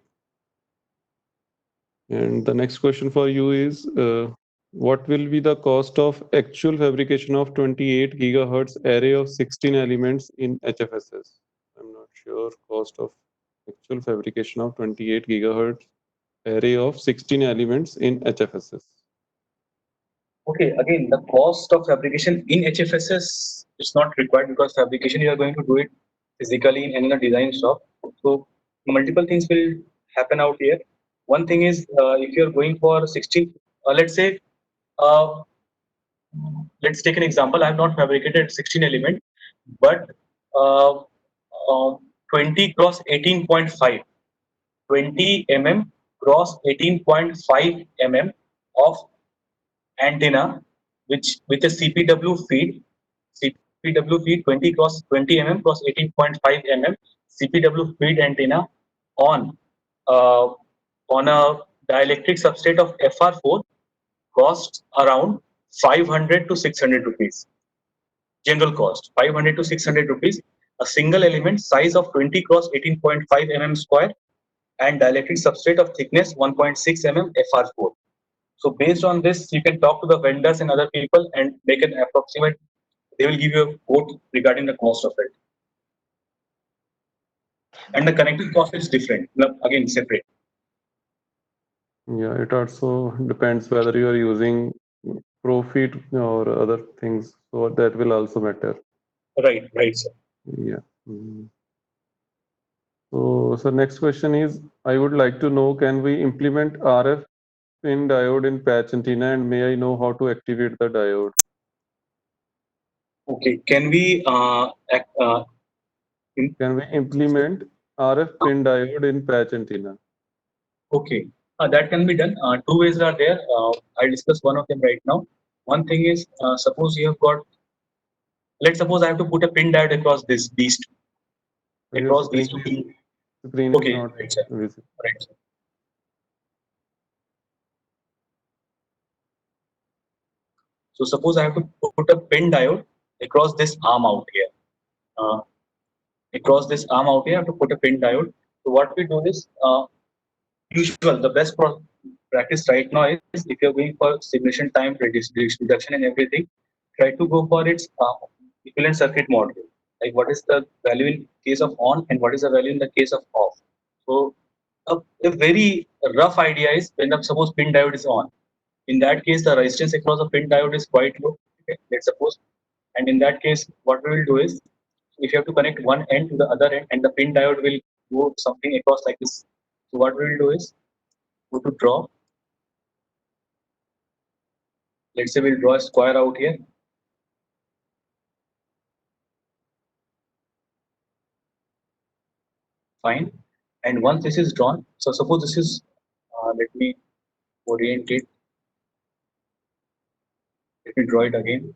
And the next question for you is, what will be the cost of actual fabrication of 28 gigahertz array of 16 elements in HFSS? I'm not sure cost of actual fabrication of 28 gigahertz array of 16 elements in HFSS. Okay, again, the cost of fabrication in HFSS is not required because fabrication you are going to do it physically in any design shop. So multiple things will happen out here. One thing is if you're going for 16, let's say, uh, let's take an example. I have not fabricated 16 element, but uh, 20 cross 18.5, 20 mm cross 18.5 mm of antenna, which with a CPW feed 20 cross 20 mm cross 18.5 mm CPW feed antenna on uh, on a dielectric substrate of FR4 costs around 500 to 600 rupees. General cost 500 to 600 rupees. A single element size of 20 cross 18.5 mm square and dielectric substrate of thickness 1.6 mm FR4. So based on this, you can talk to the vendors and other people and make an approximate. They will give you a quote regarding the cost of it. And the connecting cost is different. Again, separate. Yeah, it also depends whether you are using Profit or other things. So that will also matter. Right, right, sir. Yeah. So next question is, I would like to know, can we implement RF pin diode in patch antenna, and may I know how to activate the diode? Okay, can we Can we implement RF pin diode in patch antenna? okay, that can be done. Two ways are there. I'll discuss one of them right now. One thing is, suppose you have got, let's suppose I have to put a pin diode across these two, Your across these two pins. screen is Okay, not right, sir. visible. Right, sir. So suppose I have to put a pin diode across this arm out here. Uh, across this arm out here, I have to put a pin diode. So what we do is, usual, the best practice right now is if you're going for simulation time reduction and everything, try to go for its equivalent circuit model. Like what is the value in case of on and what is the value in the case of off. So a very rough idea is when suppose pin diode is on. In that case, the resistance across the pin diode is quite low. Okay, let's suppose. And in that case, what we will do is, if you have to connect one end to the other end, and the pin diode will go something across like this. So what we will do is go to draw. Let's say we'll draw a square out here. Fine. And once this is drawn, so suppose this is, let me orient it. Let me draw it again.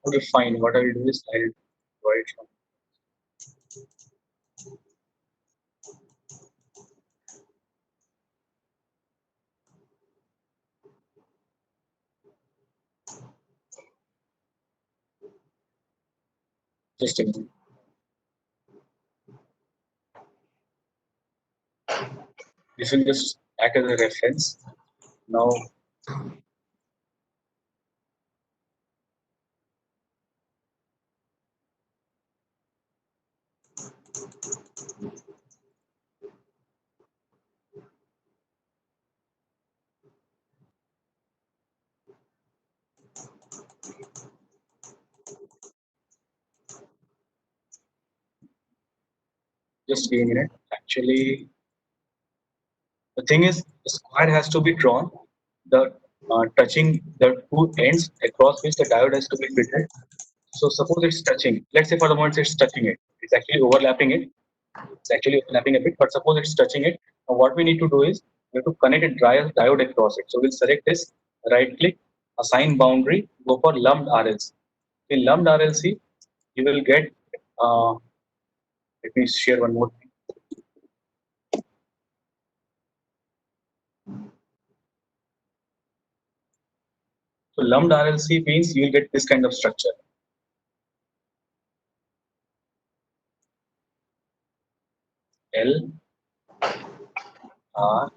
Okay, fine. What I will do is I'll draw it from just a minute. This will just act as a reference. Now, just give me a minute. Actually, the thing is, the square has to be drawn. The touching the two ends across which the diode has to be fitted. So suppose it's touching. Let's say for the moment it's touching it. It's actually overlapping it. It's actually overlapping a bit. But suppose it's touching it. Now what we need to do is we have to connect a diode across it. So we'll select this, right click, assign boundary, go for lumped RLC. In lumped RLC, you will get. Let me share one more thing. So lumped RLC means you will get this kind of structure. L R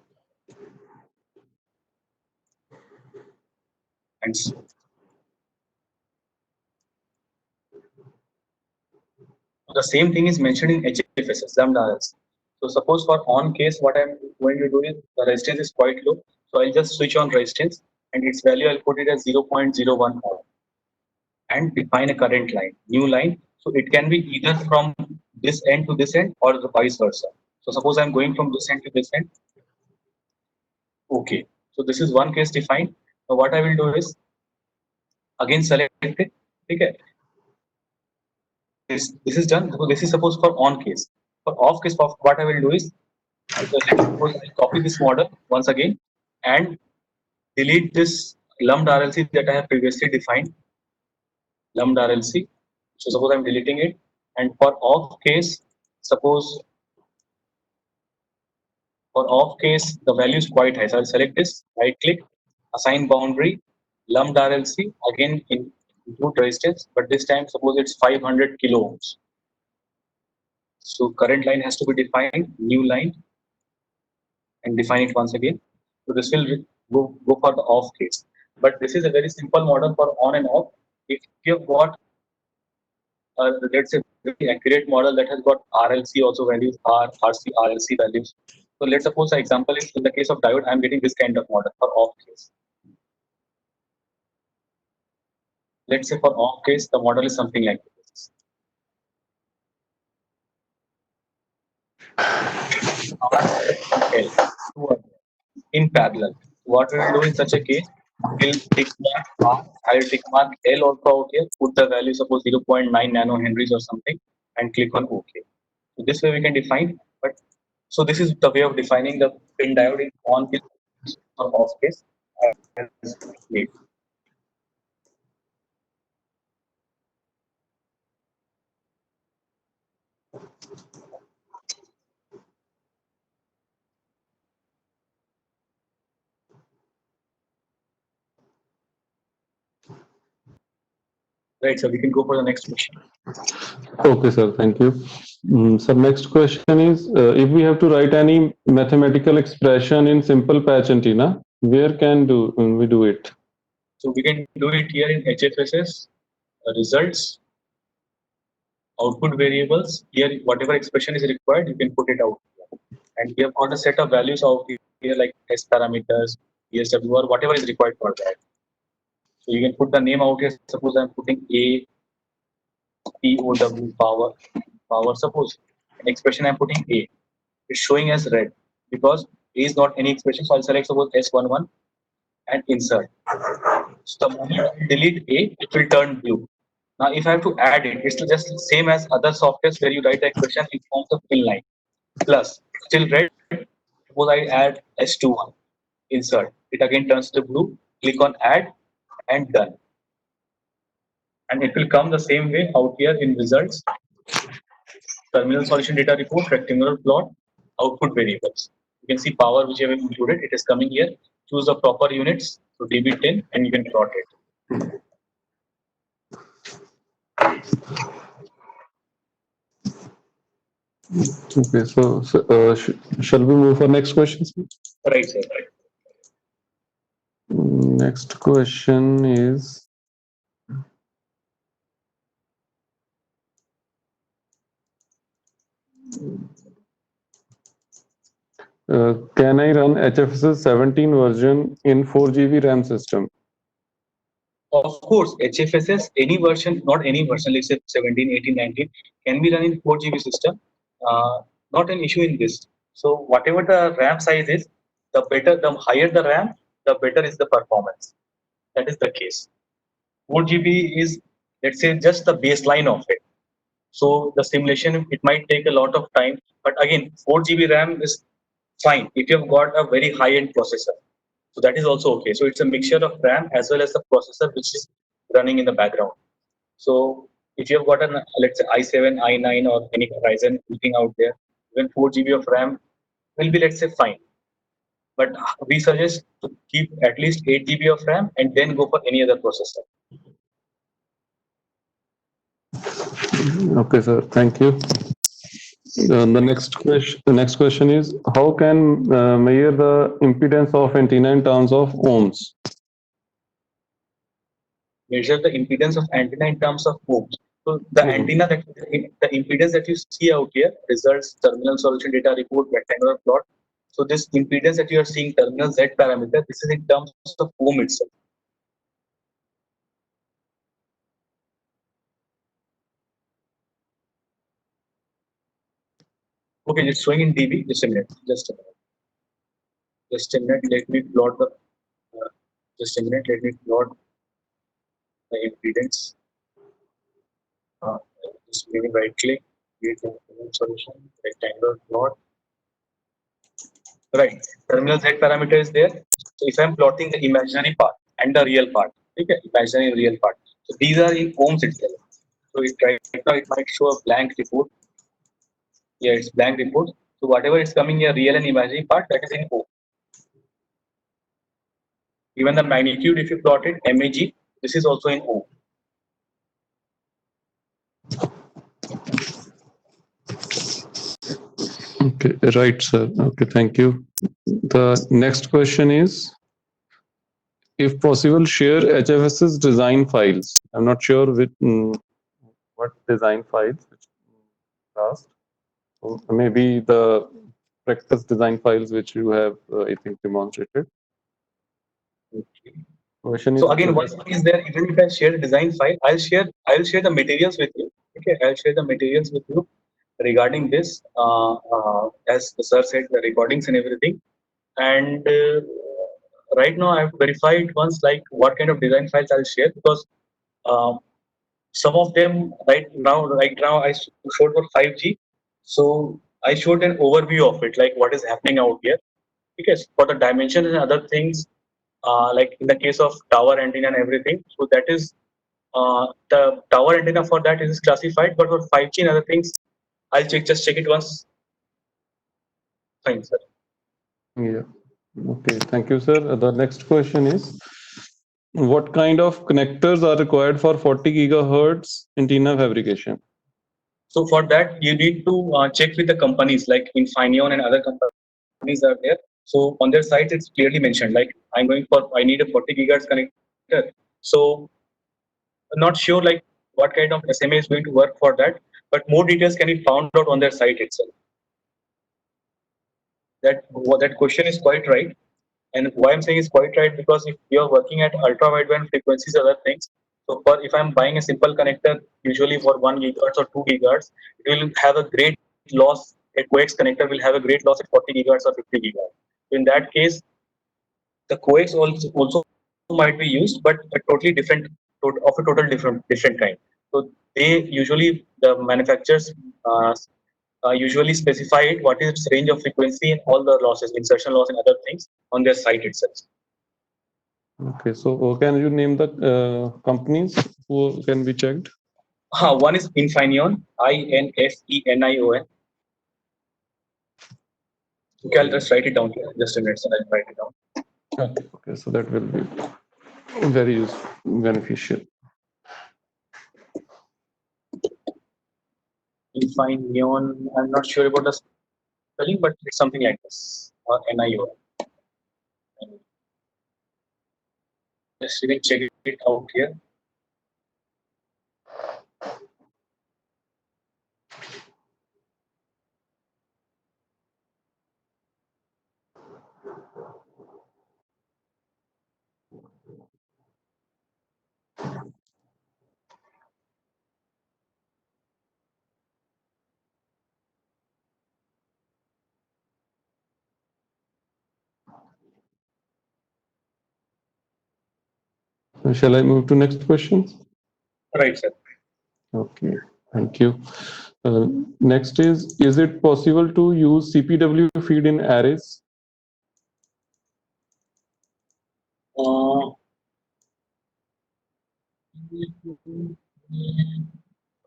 and C. The same thing is mentioned in HFSS, lumped RLC. So suppose for on case, what I'm going to do is the resistance is quite low. So I'll just switch on resistance and its value I'll put it as 0.01 and define a current line, new line. So it can be either from this end to this end or the vice versa. So suppose I'm going from this end to this end. Okay. So this is one case defined. Now what I will do is again select it. Okay. This is done. So this is supposed for on case. For off case, what I will do is let's suppose I copy this model once again and delete this lumped RLC that I have previously defined. Lumped RLC. So suppose I'm deleting it, and for off case, suppose for off case the value is quite high. So I'll select this, right click, assign boundary, lumped RLC again include resistance, but this time suppose it's 500 kilo ohms. So current line has to be defined, new line, and define it once again. So this will go for the off case. But this is a very simple model for on and off. If you have got, let's say, very accurate model that has got RLC also values, RC, RLC values. So let's suppose the example is in the case of diode, I'm getting this kind of model for off case. Let's say for off case, the model is something like this. L in parallel. What we will do in such a case, we'll tick mark R, I'll tick mark L also out here, put the value suppose 0.9 nanohenries or something, and click on OK. So this way we can define, but so this is the way of defining the pin diode in on case or off case. Right, so we can go for the next question. Okay, sir. Thank you. So next question is, if we have to write any mathematical expression in simple patch antenna, where can we do it? So we can do it here in HFSS, results, output variables. Here, whatever expression is required, you can put it out here. And we have got a set of values out here like S parameters, ESW, or whatever is required for that. So you can put the name out here. Suppose I'm putting A, POW, power. Suppose an expression I'm putting A. It's showing as red because A is not any expression. So I'll select suppose S11 and insert. So the moment I delete A, it will turn blue. Now, if I have to add it, it's just the same as other softwares where you write the expression in forms of fill line. Plus, still red. Suppose I add S21, insert. It again turns to blue. Click on add, and done. And it will come the same way out here in results. Terminal solution data report, rectangular plot, output variables. You can see power which I have included. It is coming here. Choose the proper units, so dB10, and you can plot it. Okay, shall we move for next question, sir? Right, sir. Right. Next question is, can I run HFSS 17 version in 4 GB RAM system? Of course, HFSS, any version, not any version, let's say 17, 18, 19, can be run in 4 GB system. Not an issue in this. So whatever the RAM size is, the higher the RAM, the better is the performance. That is the case. 4 GB is, let's say, just the baseline of it. So the simulation, it might take a lot of time. But again, 4 GB RAM is fine if you have got a very high-end processor. So that is also okay. So it's a mixture of RAM as well as the processor which is running in the background. So if you have got an, let's say, i7, i9 or any Ryzen looking out there, even 4 GB of RAM will be, let's say, fine. But we suggest to keep at least 8 GB of RAM and then go for any other processor. Okay, sir. Thank you. The next question is, how can measure the impedance of antenna in terms of ohms? Measure the impedance of antenna in terms of ohms. So the antenna the impedance that you see out here, results, terminal solution data report, rectangular plot. So this impedance that you are seeing, terminal Z parameter, this is in terms of ohm itself. Okay, it's showing in dB. Just a minute. Just a minute. Just a minute. Let me plot the. Just a minute. Let me plot the impedance. Just maybe right click. Create the solution. Rectangular plot. Right. Terminal Z parameter is there. So if I'm plotting the imaginary part and the real part, okay, imaginary and real part. So these are in ohms itself. So right now it might show a blank report. Yeah, it's blank report. So whatever is coming here, real and imaginary part, that is in ohm. Even the magnitude, if you plot it, MAG, this is also in ohm. Okay, right, sir. Okay, thank you. The next question is, if possible, share HFSS design files. I'm not sure what design files, which last. So maybe the practice design files which you have, I think, demonstrated. Okay. Question So is, again, one thing is there, even if I share the design file, I'll share the materials with you. Okay, I'll share the materials with you regarding this. As the sir said, the recordings and everything. And right now, I've verified once like what kind of design files I'll share, because um, some of them right now I showed for 5G. So I showed an overview of it, like what is happening out here. Because for the dimensions and other things, like in the case of tower antenna and everything, so that is the tower antenna for that is classified, but for 5G and other things, I'll just check it once. Fine, sir. yeah. Okay, thank you, sir. The next question is, what kind of connectors are required for 40 gigahertz antenna fabrication? So for that, you need to check with the companies like Infineon and other companies are there. So on their site, it's clearly mentioned like I need a 40 gigahertz connector. So I'm not sure like what kind of SMA is going to work for that, but more details can be found out on their site itself. That question is quite right. And why I'm saying is quite right, because if you're working at ultra wideband frequencies, other things. So for if I'm buying a simple connector, usually for 1 gigahertz or 2 gigahertz, it will have a great loss. A coax connector will have a great loss at 40 gigahertz or 50 gigahertz. So in that case, the coax also might be used, but a totally different of a total different kind. So they usually the manufacturers usually specify it, what is its range of frequency and all the losses, insertion loss and other things on their site itself. Okay, so can you name the companies who can be checked? One is Infineon, Infenion. Okay, I'll just write it down here. Just a minute, so I'll write it down. Okay, okay, so that will be very useful, beneficial. Infineon, I'm not sure about the spelling, but it's something like this. Or NION. Just you can check it out here. Shall I move to next question? Right, sir. Okay, thank you. Next is it possible to use CPW feed in arrays? Uh,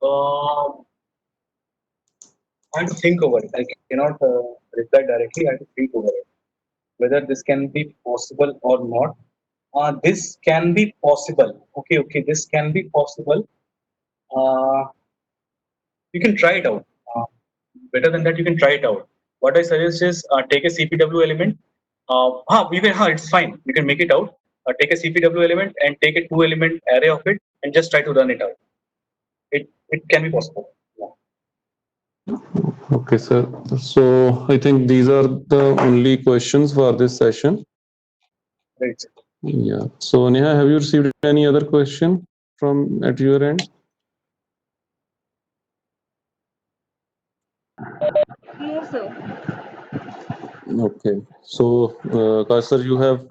uh, I have to think over it. I cannot reply directly. I have to think over it. Whether this can be possible or not. This can be possible. Okay, okay. This can be possible. Uh, you can try it out. Better than that, you can try it out. What I suggest is take a CPW element. It's fine. You can make it out. Take a CPW element and take a two-element array of it and just try to run it out. It can be possible. Yeah. Okay, sir. So I think these are the only questions for this session. Right. Yeah. So Neha, have you received any other question from at your end? No, sir. Okay. So, Kausar, you have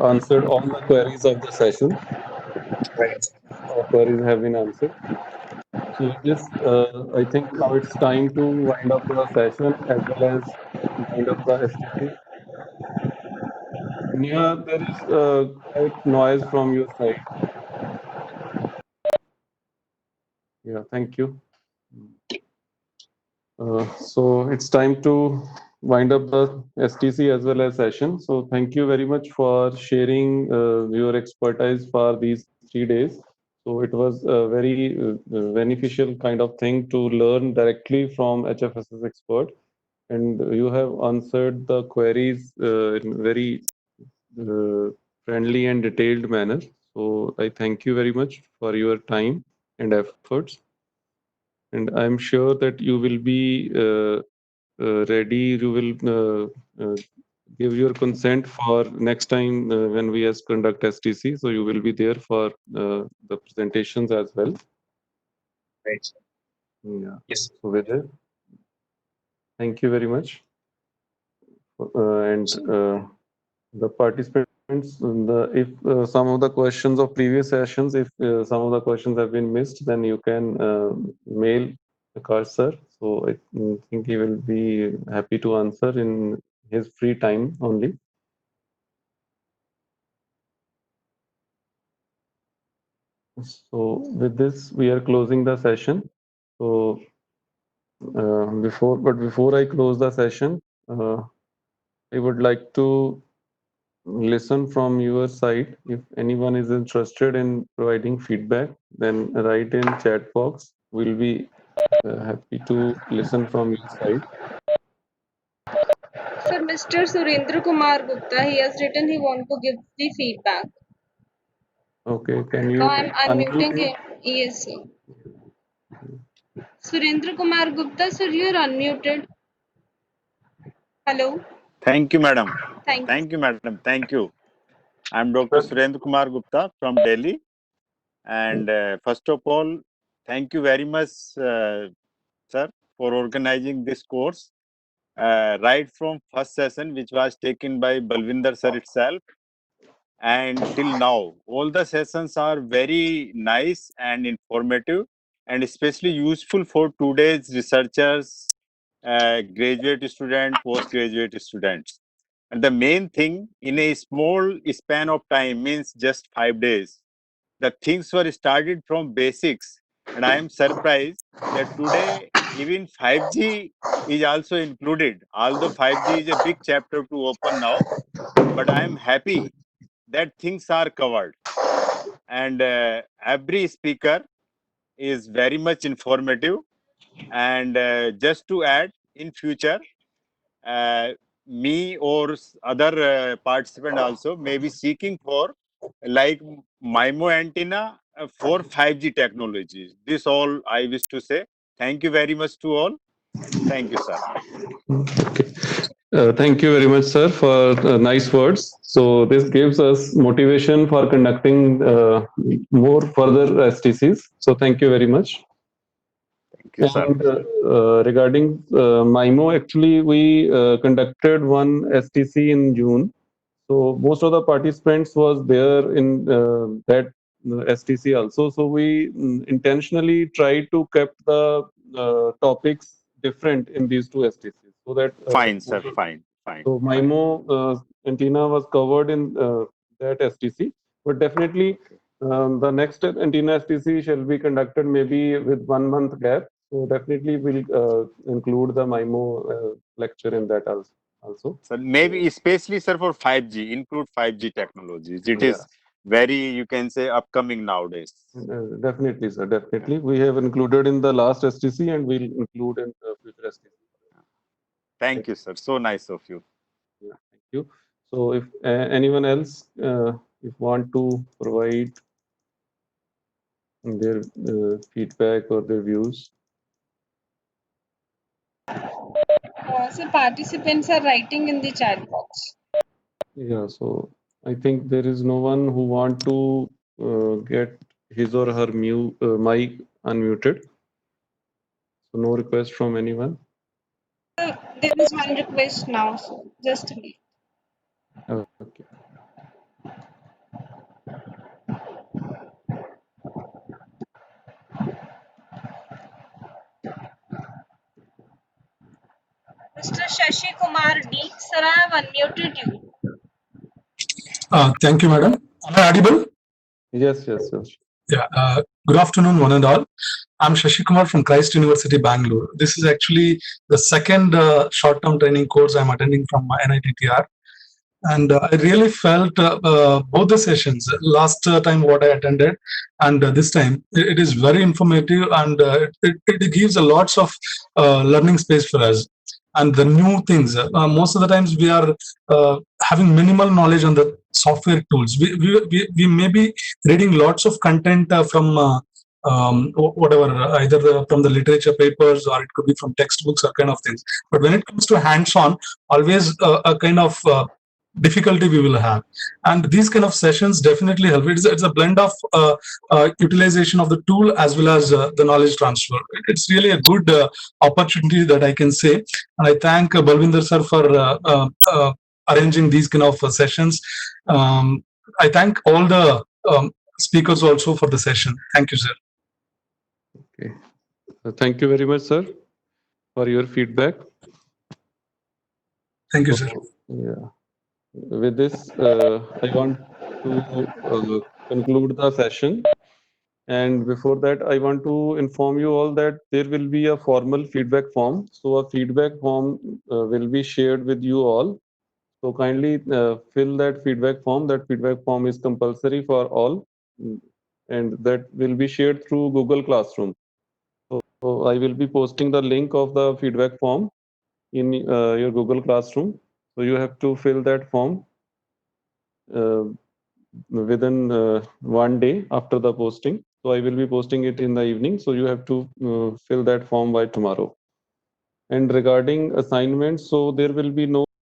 answered all the queries of the session. Right. All queries have been answered. So, with this, I think now it's time to wind up the session as well as wind up the STC. Neha, there is quite noise from your side. Yeah, thank you. So it's time to wind up the STC as well as session. So thank you very much for sharing your expertise for these 3 days. So it was a very beneficial kind of thing to learn directly from HFSS expert, and you have answered the queries in very friendly and detailed manner. So I thank you very much for your time and efforts, and I'm sure that you will be ready. You will give your consent for next time when we as conduct STC. So you will be there for the presentations as well. Right. Yeah. Yes. So with it, thank you very much. And the participants, if some of the questions of previous sessions, if some of the questions have been missed, then you can mail Akash sir. So I think he will be happy to answer in his free time only. So with this, we are closing the session. So before I close the session, I would like to listen from your side. If anyone is interested in providing feedback, then write in chat box. We'll be happy to listen from your side. Sir, Mr. Surendra Kumar Gupta, he has written he want to give the feedback. Okay, can Now you I'm unmute unmuting him? him. Yes, sir. Surendra Kumar Gupta, sir, you are unmuted. Hello. Thank you, madam. Thank you. Thank you, madam. Thank you. I'm Dr. Surendra Kumar Gupta from Delhi. And first of all, thank you very much, sir, for organizing this course. Right from first session, which was taken by Balvinder sir itself, and till now, all the sessions are very nice and informative, and especially useful for today's researchers, graduate students, postgraduate students. And the main thing, in a small span of time, means just 5 days, the things were started from basics. And I am surprised that today even 5G is also included. Although 5G is a big chapter to open now, but I am happy that things are covered. And every speaker is very much informative. And just to add, in future, me or other participant also may be seeking for like MIMO antenna for 5G technologies. This all I wish to say. Thank you very much to all. Thank you, sir. Okay. Thank you very much, sir, for nice words. So this gives us motivation for conducting more further STCs. So thank you very much. Thank you, sir. And regarding MIMO, actually, we conducted one STC in June. So most of the participants was there in that STC also. So we intentionally tried to keep the topics different in these two STCs so that Fine, sir. Fine. so MIMO antenna was covered in that STC, but definitely the next antenna STC shall be conducted maybe with 1 month gap. So definitely we'll include the MIMO lecture in that also. So maybe especially, sir, for 5G, include 5G technologies. It Yeah. is very, you can say, upcoming nowadays. Definitely, sir. Definitely, we have included in the last STC and we'll include in future STC. Thank you, sir. So nice of you. Yeah, thank you. So if anyone else if want to provide their feedback or their views. So participants are writing in the chat box. Yeah, so I think there is no one who want to get his or her mic unmuted. So no request from anyone. There is one request now, so just a minute. Okay. Mr. Shashi Kumar D, sir, I have unmuted you. Thank you, madam. Am I audible? Yes, yes, yes. Yeah. Good afternoon, one and all. I'm Shashi Kumar from Christ University, Bangalore. This is actually the second short-term training course I'm attending from NITTR. And I really felt both the sessions, last time what I attended and this time, it is very informative and it gives a lots of learning space for us. And the new things, most of the times we are having minimal knowledge on the software tools. We may be reading lots of content from whatever, either from the literature papers or it could be from textbooks or kind of things. But when it comes to hands-on, always a kind of difficulty we will have, and these kind of sessions definitely help. It's a blend of utilization of the tool as well as the knowledge transfer. It's really a good opportunity that I can say, and I thank Balvinder sir for arranging these kind of sessions. I thank all the speakers also for the session. Thank you, sir. Okay. Thank you very much, sir, for your feedback. Thank you, sir. Yeah. With this, I want to conclude the session. And before that, I want to inform you all that there will be a formal feedback form. So a feedback form will be shared with you all. So kindly fill that feedback form. That feedback form is compulsory for all, and that will be shared through Google Classroom. So I will be posting the link of the feedback form in your Google Classroom. So you have to fill that form within 1 day after the posting. So I will be posting it in the evening. So you have to fill that form by tomorrow. And regarding assignments, so there will be no